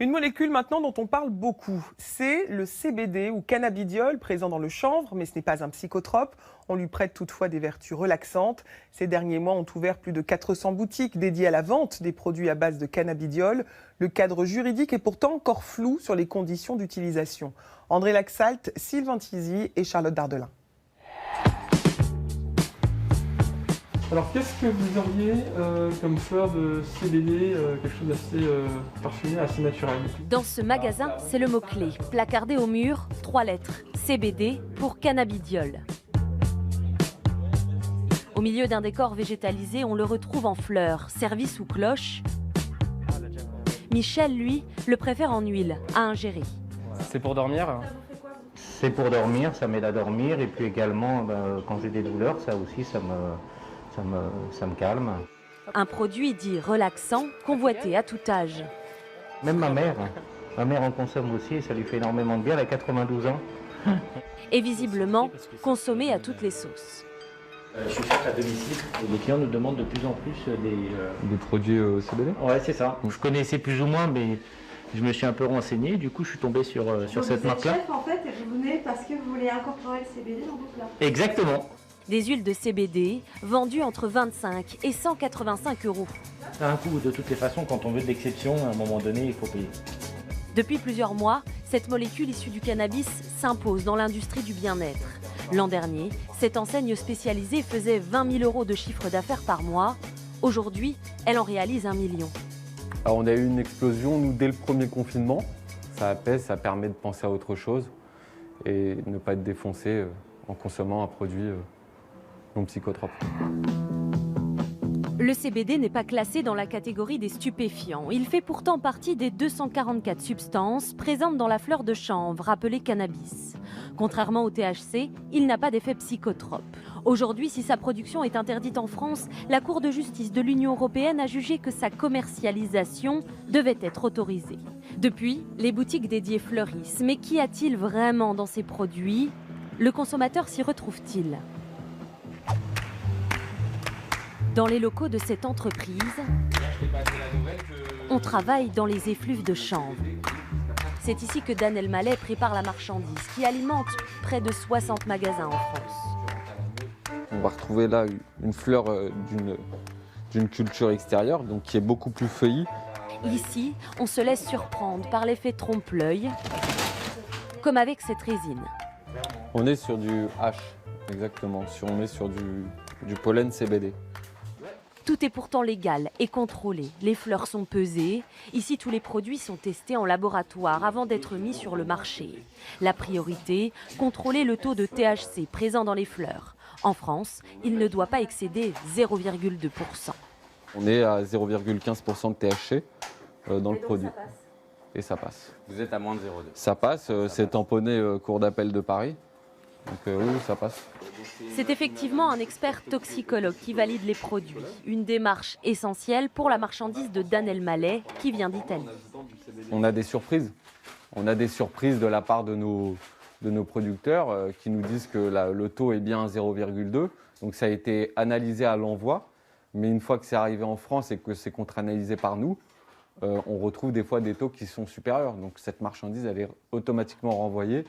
Une molécule maintenant dont on parle beaucoup, c'est le CBD ou cannabidiol présent dans le chanvre, mais ce n'est pas un psychotrope. On lui prête toutefois des vertus relaxantes. Ces derniers mois ont ouvert plus de 400 boutiques dédiées à la vente des produits à base de cannabidiol. Le cadre juridique est pourtant encore flou sur les conditions d'utilisation. André Laxalt, Sylvain Tizy et Charlotte Dardelin. Alors qu'est-ce que vous auriez comme fleur de CBD, quelque chose d'assez parfumé, assez naturel? Dans ce magasin, c'est le mot-clé, placardé au mur, 3 lettres, CBD pour cannabidiol. Au milieu d'un décor végétalisé, on le retrouve en fleurs, servi sous cloche. Michel, lui, le préfère en huile, à ingérer. C'est pour dormir? C'est pour dormir, ça m'aide à dormir et puis également quand j'ai des douleurs, ça aussi ça me calme. Un produit dit relaxant, convoité à tout âge. Même ma mère en consomme aussi et ça lui fait énormément de bien, elle a 92 ans. Et visiblement, consommé à toutes les sauces. Je suis chef à domicile et les clients nous demandent de plus en plus Des produits CBD? Ouais, c'est ça. Je connaissais plus ou moins, mais je me suis un peu renseigné, du coup je suis tombé sur cette marque-là. Vous êtes chef en fait et vous venez parce que vous voulez incorporer le CBD dans vos plats. Exactement. Des huiles de CBD vendues entre 25 et 185 €. Ça a un coût de toutes les façons, quand on veut de l'exception, à un moment donné, il faut payer. Depuis plusieurs mois, cette molécule issue du cannabis s'impose dans l'industrie du bien-être. L'an dernier, cette enseigne spécialisée faisait 20 000 € de chiffre d'affaires par mois. Aujourd'hui, elle en réalise 1 million. Alors on a eu une explosion, nous, dès le premier confinement. Ça apaise, ça permet de penser à autre chose et ne pas être défoncé en consommant un produit non psychotrope. Le CBD n'est pas classé dans la catégorie des stupéfiants. Il fait pourtant partie des 244 substances présentes dans la fleur de chanvre, appelée cannabis. Contrairement au THC, il n'a pas d'effet psychotrope. Aujourd'hui, si sa production est interdite en France, la Cour de justice de l'Union européenne a jugé que sa commercialisation devait être autorisée. Depuis, les boutiques dédiées fleurissent. Mais qu'y a-t-il vraiment dans ces produits? Le consommateur s'y retrouve-t-il? Dans les locaux de cette entreprise, on travaille dans les effluves de chanvre. C'est ici que Dan Elmaleh prépare la marchandise qui alimente près de 60 magasins en France. On va retrouver là une fleur d'une culture extérieure, donc qui est beaucoup plus feuillie. Ici, on se laisse surprendre par l'effet trompe-l'œil, comme avec cette résine. On est sur du H, exactement. On est sur du pollen CBD. Tout est pourtant légal et contrôlé. Les fleurs sont pesées. Ici, tous les produits sont testés en laboratoire avant d'être mis sur le marché. La priorité, contrôler le taux de THC présent dans les fleurs. En France, il ne doit pas excéder 0,2%. On est à 0,15% de THC dans le produit. Et ça passe. Vous êtes à moins de 0,2. Ça passe, c'est tamponné Cour d'appel de Paris. Donc oui, ça passe. C'est effectivement un expert toxicologue qui valide les produits. Une démarche essentielle pour la marchandise de Dan Elmaleh qui vient d'Italie. On a des surprises. On a des surprises de la part de nos producteurs qui nous disent que le taux est bien 0,2. Donc ça a été analysé à l'envoi. Mais une fois que c'est arrivé en France et que c'est contre-analysé par nous, on retrouve des fois des taux qui sont supérieurs. Donc cette marchandise, elle est automatiquement renvoyée.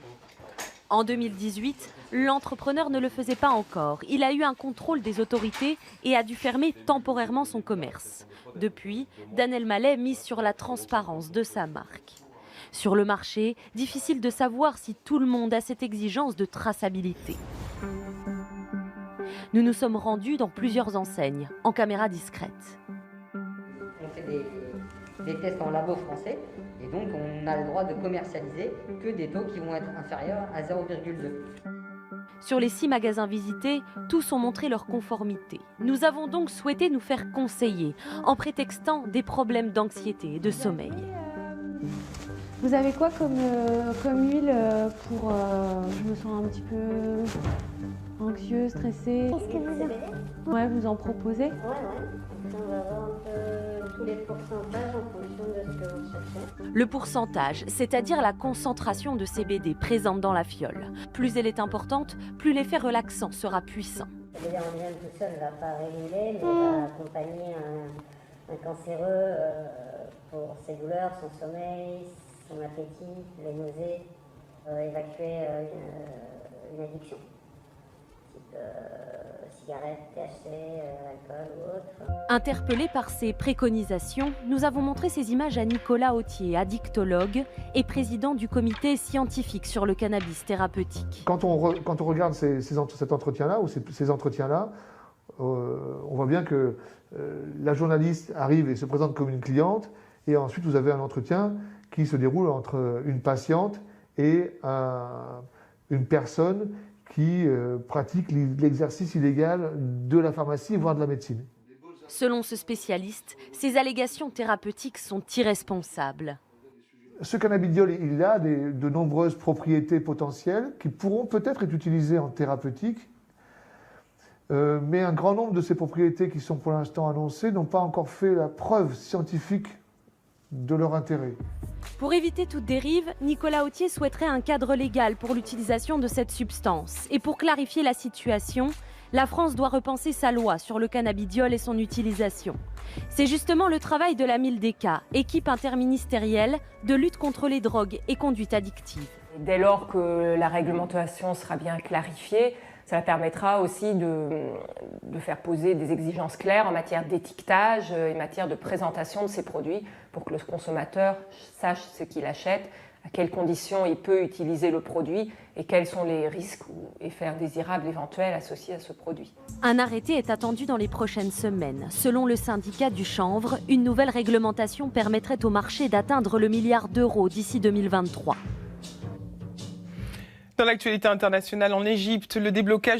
En 2018, l'entrepreneur ne le faisait pas encore. Il a eu un contrôle des autorités et a dû fermer temporairement son commerce. Depuis, Dan Elmaleh mise sur la transparence de sa marque. Sur le marché, difficile de savoir si tout le monde a cette exigence de traçabilité. Nous nous sommes rendus dans plusieurs enseignes, en caméra discrète. On fait des tests en labo français et donc on a le droit de commercialiser que des taux qui vont être inférieurs à 0,2. Sur les 6 magasins visités, tous ont montré leur conformité. Nous avons donc souhaité nous faire conseiller en prétextant des problèmes d'anxiété et de sommeil. Vous avez quoi comme huile pour... je me sens un petit peu anxieuse, stressée. Qu'est-ce que vous en... Ouais, vous en proposez? Ouais. On va voir un peu tous les pourcentages en fonction de ce que vous cherchez. Le pourcentage, c'est-à-dire la concentration de CBD présente dans la fiole. Plus elle est importante, plus l'effet relaxant sera puissant. C'est-à-dire, on vient tout seul, on ne va pas réguler, mais on va accompagner cancéreux pour ses douleurs, son sommeil, son appétit, les nausées, évacuer une addiction, type cigarette, THC, alcool ou autre. Interpellé par ces préconisations, nous avons montré ces images à Nicolas Authier, addictologue et président du comité scientifique sur le cannabis thérapeutique. Quand on regarde cet entretien-là, ou ces entretiens-là, on voit bien que la journaliste arrive et se présente comme une cliente, et ensuite vous avez un entretien qui se déroule entre une patiente et une personne qui pratique l'exercice illégal de la pharmacie, voire de la médecine. Selon ce spécialiste, ces allégations thérapeutiques sont irresponsables. Ce cannabidiol, il a de nombreuses propriétés potentielles qui pourront peut-être être utilisées en thérapeutique, mais un grand nombre de ces propriétés qui sont pour l'instant annoncées n'ont pas encore fait la preuve scientifique de leur intérêt. Pour éviter toute dérive, Nicolas Authier souhaiterait un cadre légal pour l'utilisation de cette substance. Et pour clarifier la situation, la France doit repenser sa loi sur le cannabidiol et son utilisation. C'est justement le travail de la Mildeca, équipe interministérielle de lutte contre les drogues et conduites addictives. Dès lors que la réglementation sera bien clarifiée, ça permettra aussi de faire poser des exigences claires en matière d'étiquetage et en matière de présentation de ces produits pour que le consommateur sache ce qu'il achète, à quelles conditions il peut utiliser le produit et quels sont les risques ou effets indésirables éventuels associés à ce produit. Un arrêté est attendu dans les prochaines semaines. Selon le syndicat du chanvre, une nouvelle réglementation permettrait au marché d'atteindre le milliard d'euros d'ici 2023. Dans l'actualité internationale, en Égypte, le déblocage